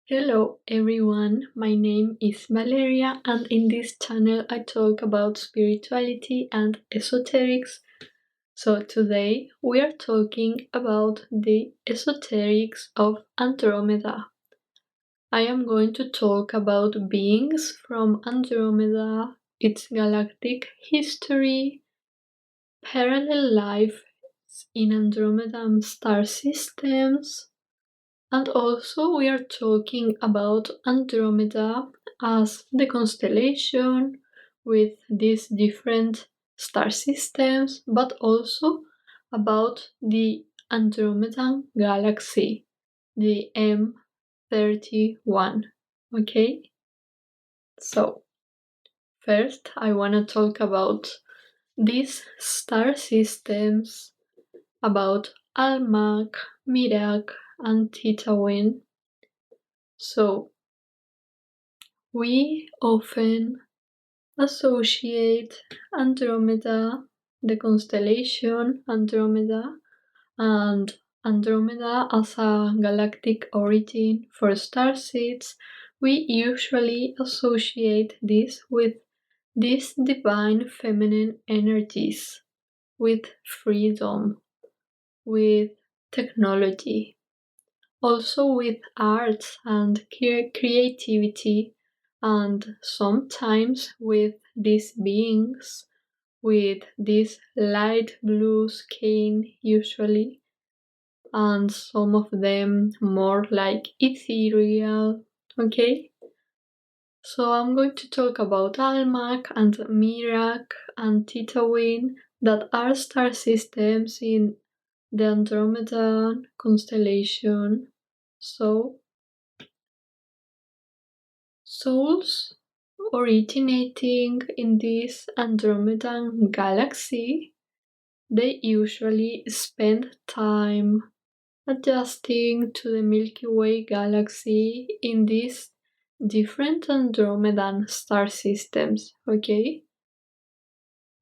Hello everyone, my name is Valeria and in this channel I talk about spirituality and esoterics. So today we are talking about the esoterics of Andromeda. I am going to talk about beings from Andromeda, its galactic history, parallel life in Andromedan star systems, and also we are talking about Andromeda as the constellation with these different star systems, but also about the Andromedan Galaxy, the M31. Okay? So, first I want to talk about these star systems, about Almach, Mirach, and Titawin. So, we often associate Andromeda, the constellation Andromeda, and Andromeda as a galactic origin for starseeds. We usually associate this with these divine feminine energies, with freedom, with technology, also with arts and creativity, and sometimes with these beings with this light blue skin usually, and some of them more like ethereal. Okay, so I'm going to talk about Almach and Mirach and Titawin, that are star systems in the Andromedan constellation. So, souls originating in this Andromedan galaxy, they usually spend time adjusting to the Milky Way galaxy in these different Andromedan star systems, okay?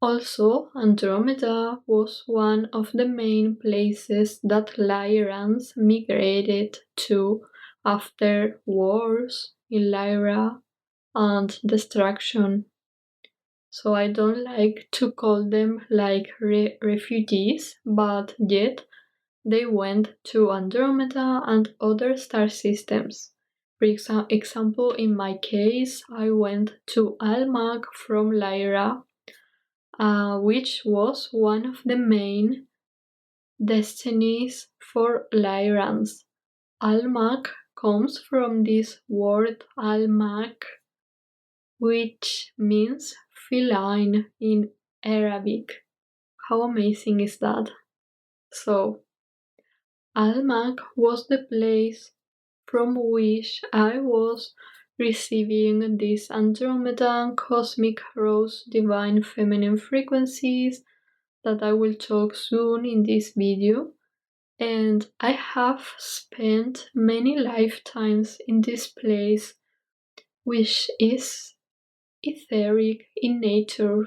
Also, Andromeda was one of the main places that Lyrans migrated to after wars in Lyra and destruction. So I don't like to call them like refugees, but yet they went to Andromeda and other star systems. For example, in my case, I went to Almach from Lyra, which was one of the main destinies for Lyrans. Almach comes from this word Almach, which means feline in Arabic. How amazing is that? So, Almach was the place from which I was receiving these Andromedan cosmic rose divine feminine frequencies that I will talk soon in this video. And I have spent many lifetimes in this place, which is etheric in nature.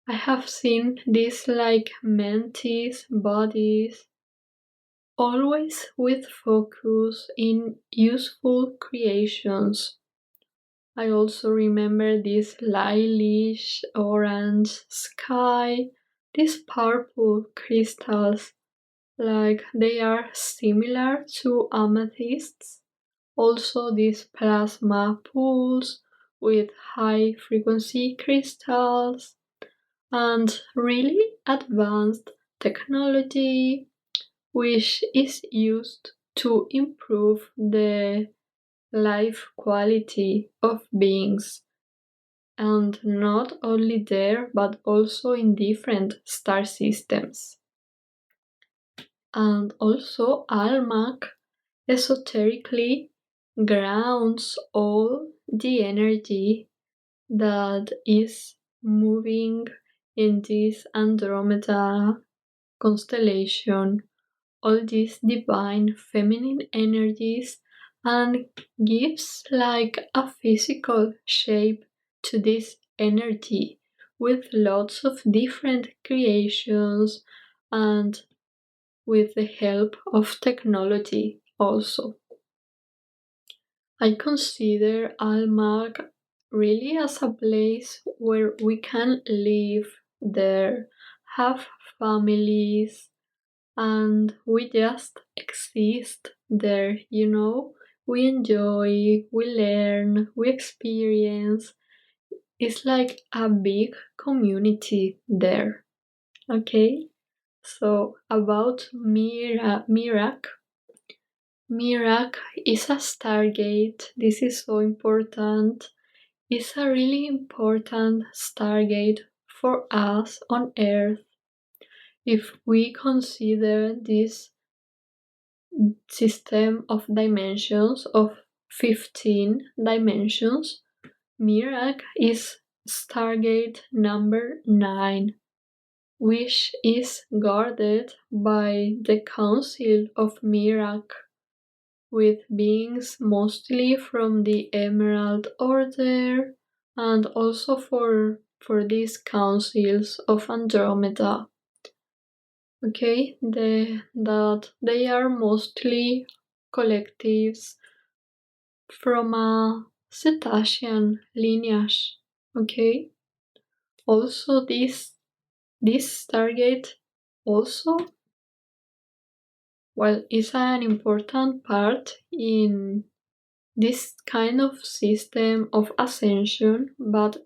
I have seen these like mantis bodies, always with focus in useful creations. I also remember this lilac orange sky, these purple crystals, like they are similar to amethysts. Also, these plasma pools with high frequency crystals and really advanced technology, which is used to improve the life quality of beings, and not only there but also in different star systems. And also, Almach esoterically grounds all the energy that is moving in this Andromeda constellation, all these divine feminine energies, and gives like a physical shape to this energy with lots of different creations and with the help of technology also. I consider Almach really as a place where we can live there, have families, and we just exist there, you know? We enjoy, we learn, we experience. It's like a big community there, okay? So, about Mirach. Mirach is a stargate. This is so important. It's a really important stargate for us on Earth. If we consider this system of dimensions of 15 dimensions, Mirach is stargate number 9, which is guarded by the Council of Mirach, with beings mostly from the Emerald Order, and also for these councils of Andromeda. Okay, that they are mostly collectives from a cetacean lineage. Okay, also this target also, well, is an important part in this kind of system of ascension, but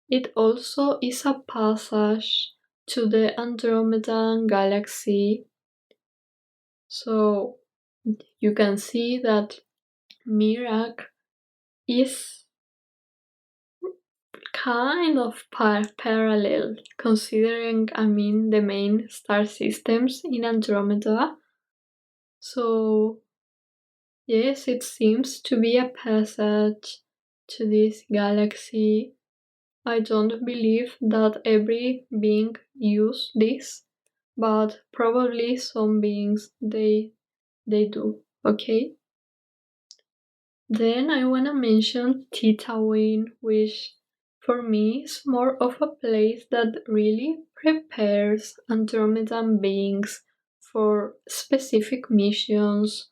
it also is a passage to the Andromedan Galaxy. So you can see that Mirach is kind of parallel, considering, the main star systems in Andromeda. So yes, it seems to be a passage to this galaxy. I don't believe that every being use this, but probably some beings they do. Okay. Then I wanna mention Titawin, which for me is more of a place that really prepares Andromedan beings for specific missions,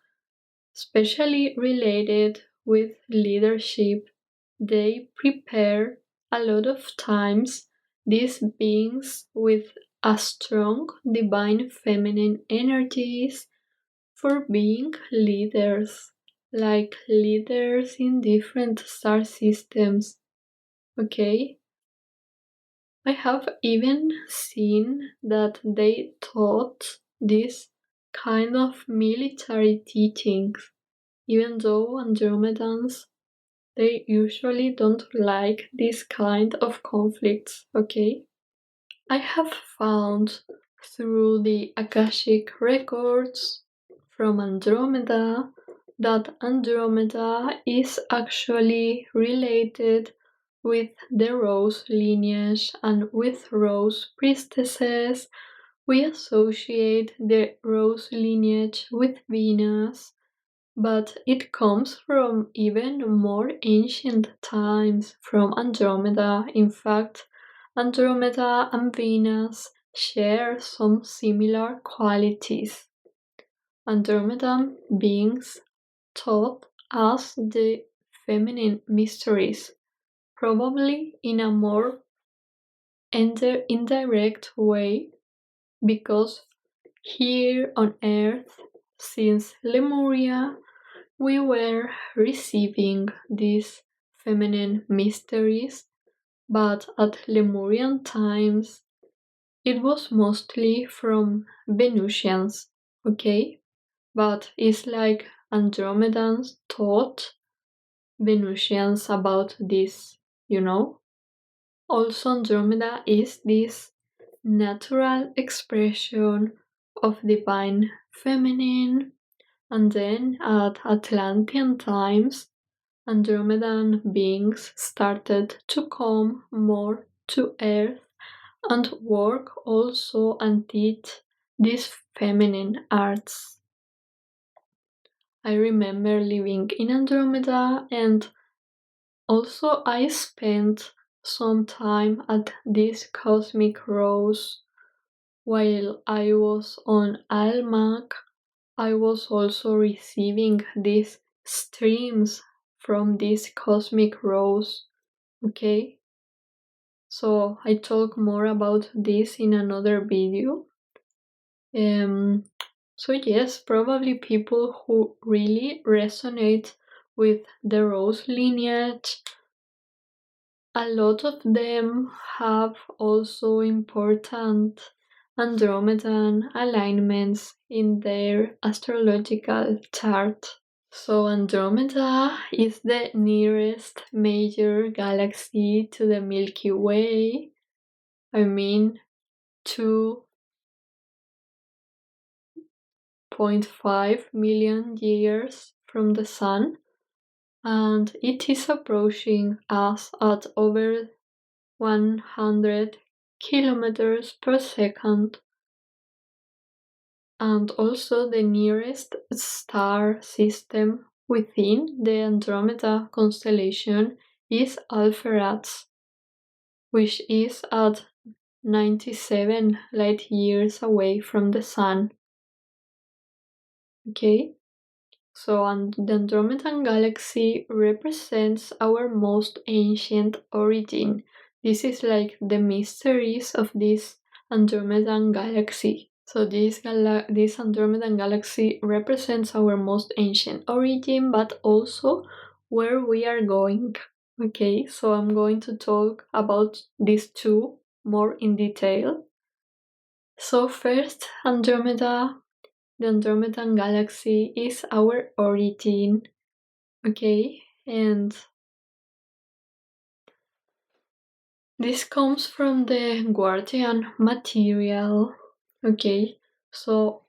especially related with leadership. They prepare a lot of times these beings with a strong divine feminine energies for being leaders, like leaders in different star systems. Okay, I have even seen that they taught this kind of military teachings, even though Andromedans they usually don't like this kind of conflicts, okay? I have found through the Akashic records from Andromeda that Andromeda is actually related with the Rose lineage, and with Rose priestesses we associate the Rose lineage with Venus, but it comes from even more ancient times, from Andromeda. In fact, Andromeda and Venus share some similar qualities. Andromedan beings taught us the feminine mysteries, probably in a more indirect way, because here on Earth, since Lemuria, we were receiving these feminine mysteries, but at Lemurian times it was mostly from Venusians, okay? But it's like Andromedans taught Venusians about this, you know? Also, Andromeda is this natural expression of divine feminine, and then at Atlantean times, Andromedan beings started to come more to Earth and work also and teach these feminine arts. I remember living in Andromeda, and also I spent some time at this cosmic rose. While I was on Almach, I was also receiving these streams from these cosmic rows, okay? So I talk more about this in another video. So yes, probably people who really resonate with the rose lineage, a lot of them have also important Andromedan alignments in their astrological chart. So Andromeda is the nearest major galaxy to the Milky Way. I mean, 2.5 million years from the Sun, and it is approaching us at over 100 kilometers per second. And also the nearest star system within the Andromeda constellation is Alpheratz, which is at 97 light years away from the Sun. Okay, so the Andromedan Galaxy represents our most ancient origin. This is like the mysteries of this Andromedan Galaxy. So this Andromedan Galaxy represents our most ancient origin, but also where we are going. Okay, so I'm going to talk about these two more in detail. So first, Andromeda, the Andromedan Galaxy is our origin, okay? And this comes from the Guardian material, okay? So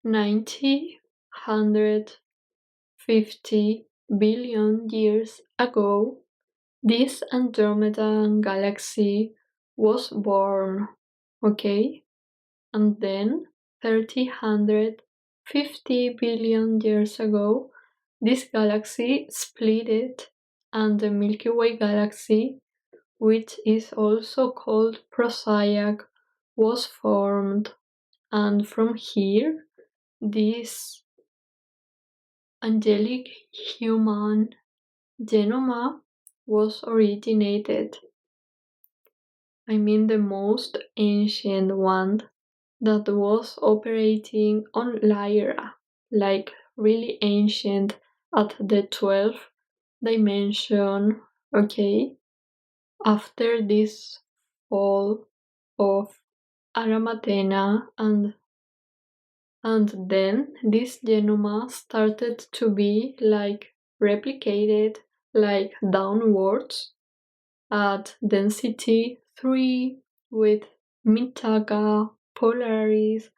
150 billion years ago, this Andromedan Galaxy was born, okay? And then 350 billion years ago, this galaxy split and the Milky Way galaxy, which is also called Procyon, was formed. And from here, this angelic human genoma was originated. I mean the most ancient one that was operating on Lyra, like really ancient at the 12th dimension, okay? After this fall of Aramathena and then this genoma started to be like replicated like downwards at density 3 with Mitaka, Polaris,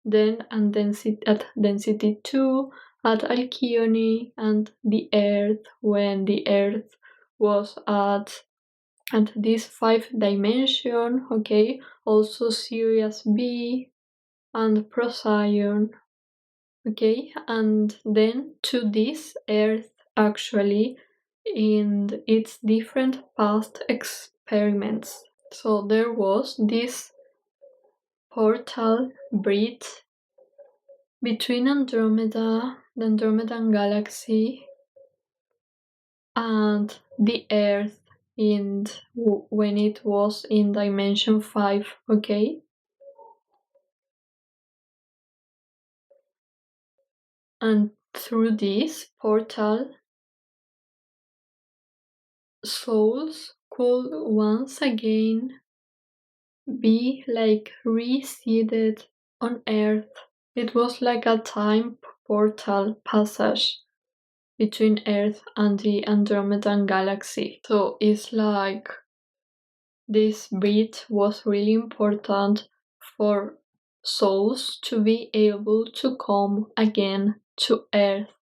then and at density 2 at Alcyone and the Earth when the Earth was at this 5 dimension, okay, also Sirius B and Procyon, okay, and then to this Earth actually in its different past experiments. So there was this portal bridge between Andromeda, the Andromedan Galaxy, and the Earth when it was in dimension 5, okay? And through this portal, souls could once again be like reseated on Earth. It was like a time portal passage between Earth and the Andromedan Galaxy. So it's like this bridge was really important for souls to be able to come again to Earth.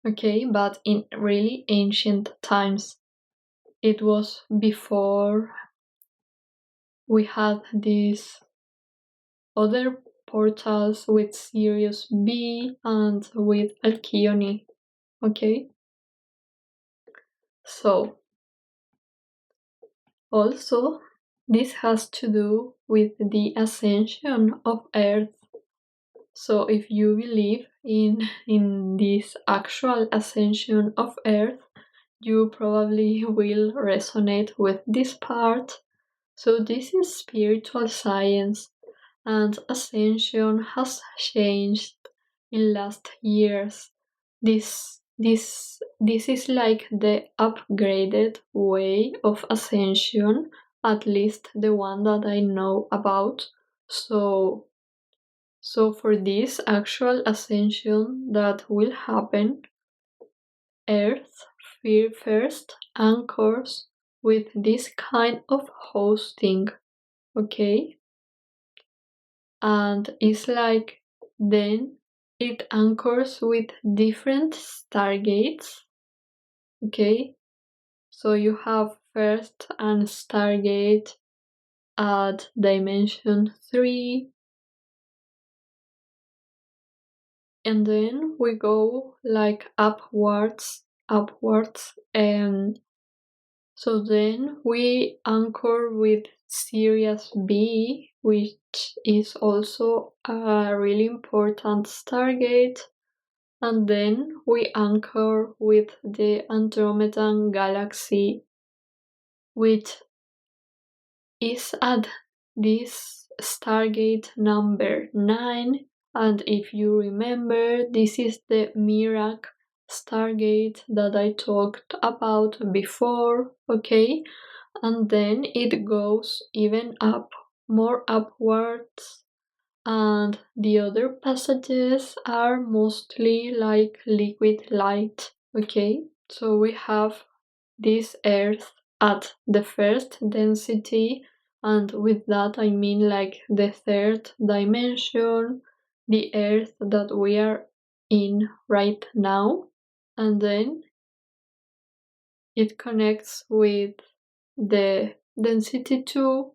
Okay, but in really ancient times. It was before we had these other portals with Sirius B and with Alcyone. Okay? So, also, this has to do with the ascension of Earth. So, if you believe in this actual ascension of Earth, you probably will resonate with this part. So this is spiritual science, and ascension has changed in last years. This is like the upgraded way of ascension, at least the one that I know about. So for this actual ascension that will happen, Earth first anchors with this kind of hosting, okay? And it's like then it anchors with different stargates, okay? So you have first an stargate at dimension 3, and then we go like upwards, and so then we anchor with Sirius B, which is also a really important stargate, and then we anchor with the Andromedan Galaxy, which is at this stargate number 9, and if you remember, this is the Mirach stargate that I talked about before, okay? And then it goes even up, more upwards, and the other passages are mostly like liquid light, okay? So we have this Earth at the first density, and with that I mean like the third dimension, the Earth that we are in right now, and then it connects with the density 2,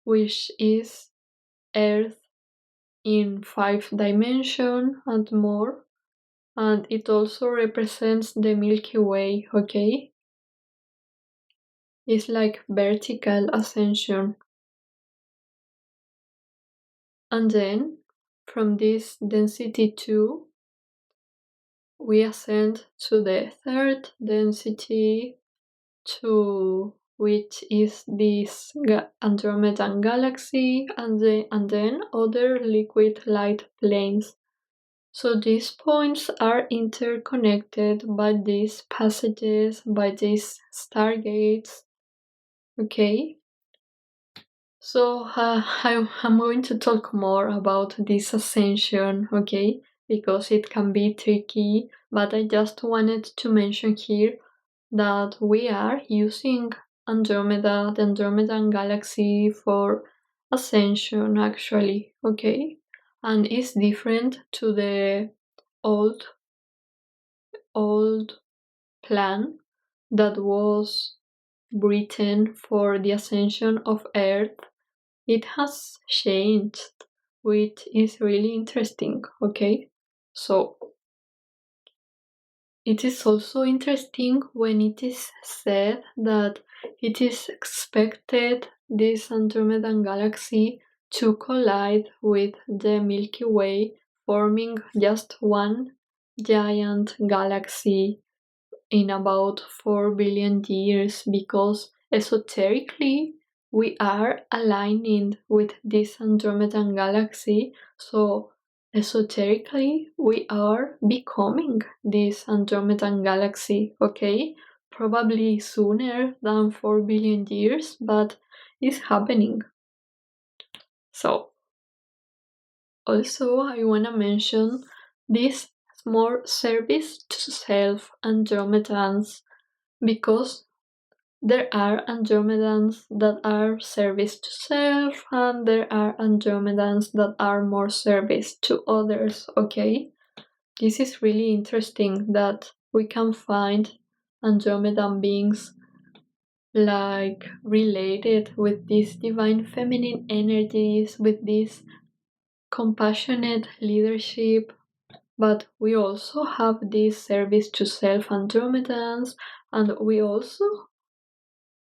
which is Earth in 5 dimension and more, and it also represents the Milky Way, okay? It's like vertical ascension. And then from this density 2, we ascend to the third density 2, which is this Andromedan Galaxy, and then other liquid light planes. So these points are interconnected by these passages, by these stargates, okay? So I'm going to talk more about this ascension, okay? Because it can be tricky, but I just wanted to mention here that we are using Andromeda, the Andromedan Galaxy for ascension actually, okay? And it's different to the old plan that was written for the ascension of Earth. It has changed, which is really interesting, okay? So it is also interesting when it is said that it is expected this Andromedan Galaxy to collide with the Milky Way, forming just one giant galaxy in about 4 billion years, because esoterically we are aligning with this Andromedan Galaxy, so esoterically we are becoming this Andromedan Galaxy, okay? Probably sooner than 4 billion years, but it's happening. So also I want to mention this more service to self Andromedans, because there are Andromedans that are service to self, and there are Andromedans that are more service to others, okay? This is really interesting that we can find Andromedan beings like related with these divine feminine energies, with this compassionate leadership, but we also have this service to self Andromedans, and we also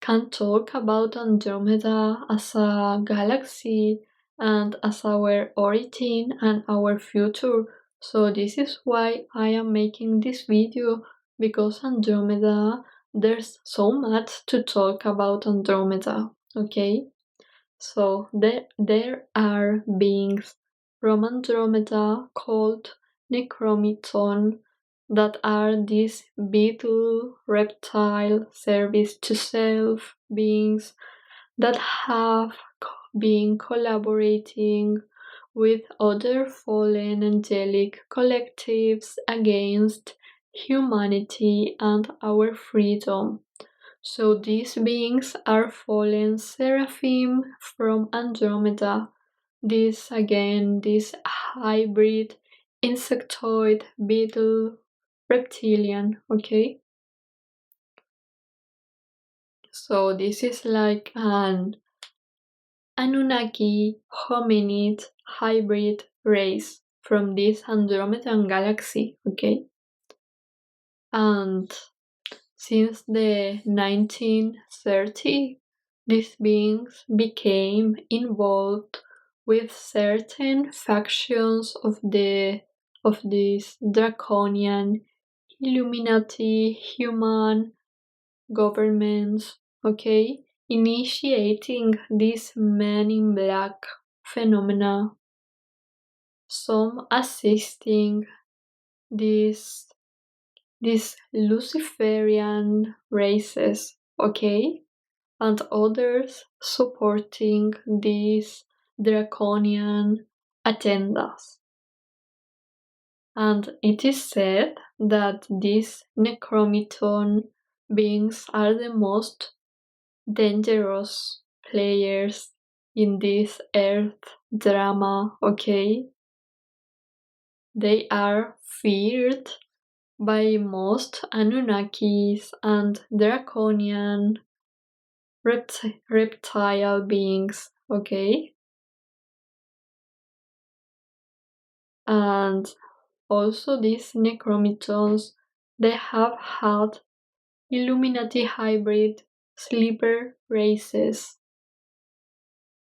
can talk about Andromeda as a galaxy and as our origin and our future. So this is why I am making this video, because Andromeda, there's so much to talk about Andromeda, okay? So there are beings from Andromeda called Necromiton that are these beetle, reptile, service to self beings that have been collaborating with other fallen angelic collectives against humanity and our freedom. So these beings are fallen seraphim from Andromeda. This hybrid insectoid beetle reptilian, okay? So this is like an Anunnaki hominid hybrid race from this Andromedan Galaxy, okay? And since the 1930s, these beings became involved with certain factions of this draconian Illuminati human governments, okay, initiating these men in black phenomena, some assisting these Luciferian races, okay, and others supporting these draconian agendas. And it is said that these Necromiton beings are the most dangerous players in this earth drama, okay? They are feared by most Anunnakis and draconian reptile beings, okay? And also these Necromitons, they have had Illuminati hybrid sleeper races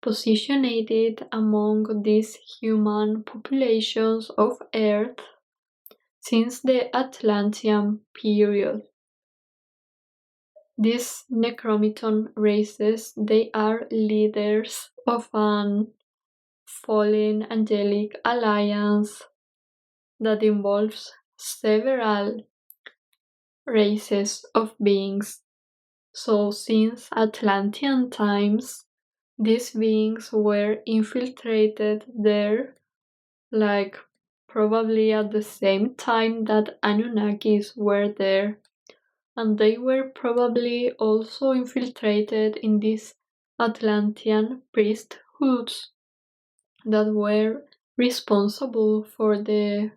positioned among these human populations of Earth since the Atlantean period. These Necromiton races, they are leaders of an fallen angelic alliance that involves several races of beings. So since Atlantean times, these beings were infiltrated there, like probably at the same time that Anunnakis were there. And they were probably also infiltrated in these Atlantean priesthoods that were responsible for the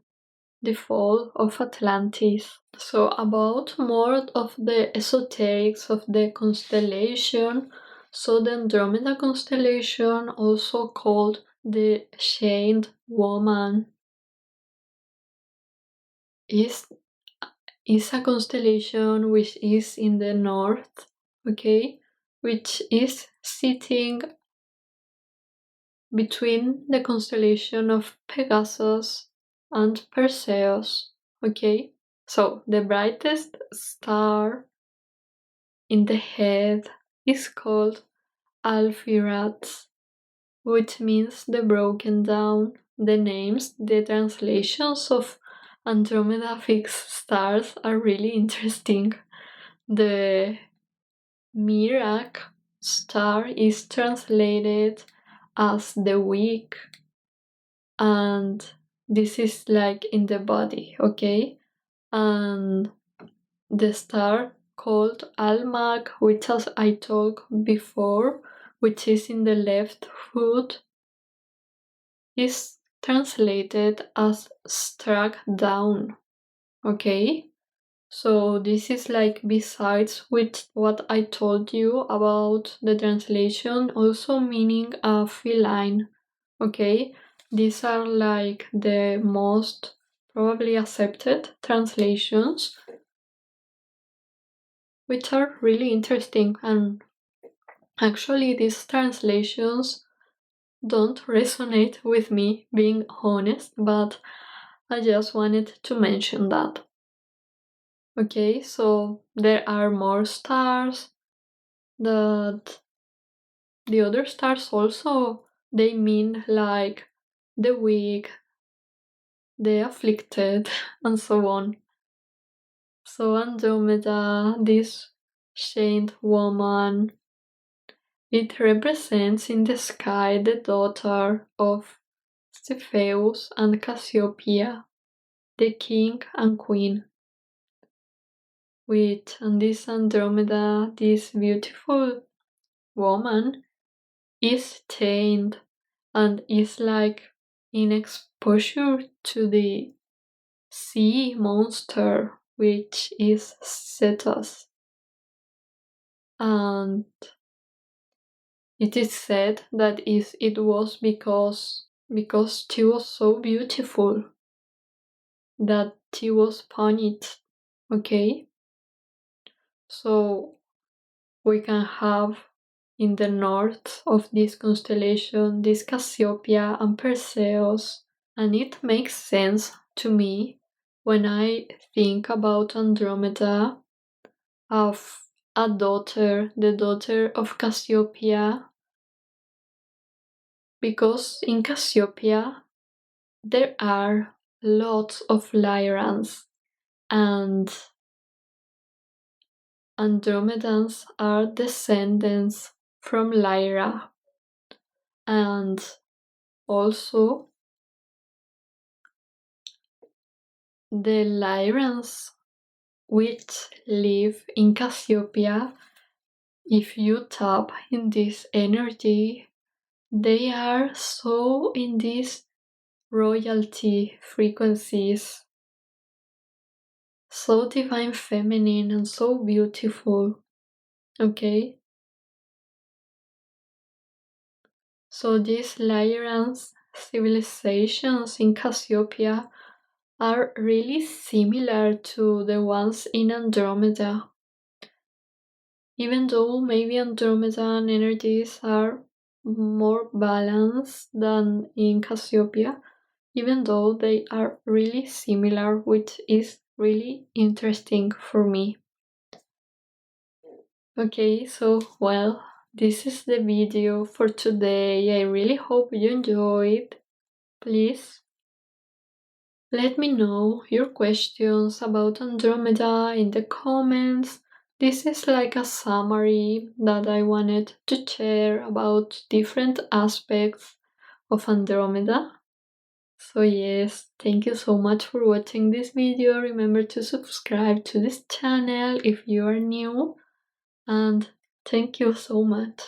fall of Atlantis. So about more of the esoterics of the constellation, so the Andromeda constellation, also called the Chained Woman, is a constellation which is in the north, okay, which is sitting between the constellation of Pegasus and Perseus, okay? So the brightest star in the head is called Alphiratz, which means the broken down. The names, the translations of Andromeda fixed stars are really interesting. The Mirach star is translated as the weak, and this is like in the body, okay? And the star called Almach, which, as I told before, which is in the left foot, is translated as struck down, okay? So this is like, besides with what I told you about the translation, also meaning a feline, okay? These are like the most probably accepted translations, which are really interesting. And actually these translations don't resonate with me, being honest, but I just wanted to mention that. Okay, so there are more stars that the other stars also, they mean like the weak, the afflicted, and so on. So Andromeda, this saint woman, it represents in the sky the daughter of Cepheus and Cassiopeia, the king and queen. And this Andromeda, this beautiful woman, is tamed and is like in exposure to the sea monster, which is Cetus. And it is said that it was because she was so beautiful that she was punished. Okay, so we can have in the north of this constellation this Cassiopeia and Perseus, and it makes sense to me when I think about Andromeda of a daughter, the daughter of Cassiopeia, because in Cassiopeia there are lots of Lyrans, and Andromedans are descendants from Lyra, and also the Lyrans which live in Cassiopeia. If you tap in this energy, they are so in these royalty frequencies, so divine feminine and so beautiful. Okay, so these Lyran's civilizations in Cassiopeia are really similar to the ones in Andromeda, even though maybe Andromedan energies are more balanced than in Cassiopeia, even though they are really similar, which is really interesting for me. Okay, so well, this is the video for today. I really hope you enjoyed. Please let me know your questions about Andromeda in the comments. This is like a summary that I wanted to share about different aspects of Andromeda. So yes, thank you so much for watching this video. Remember to subscribe to this channel if you are new, and thank you so much.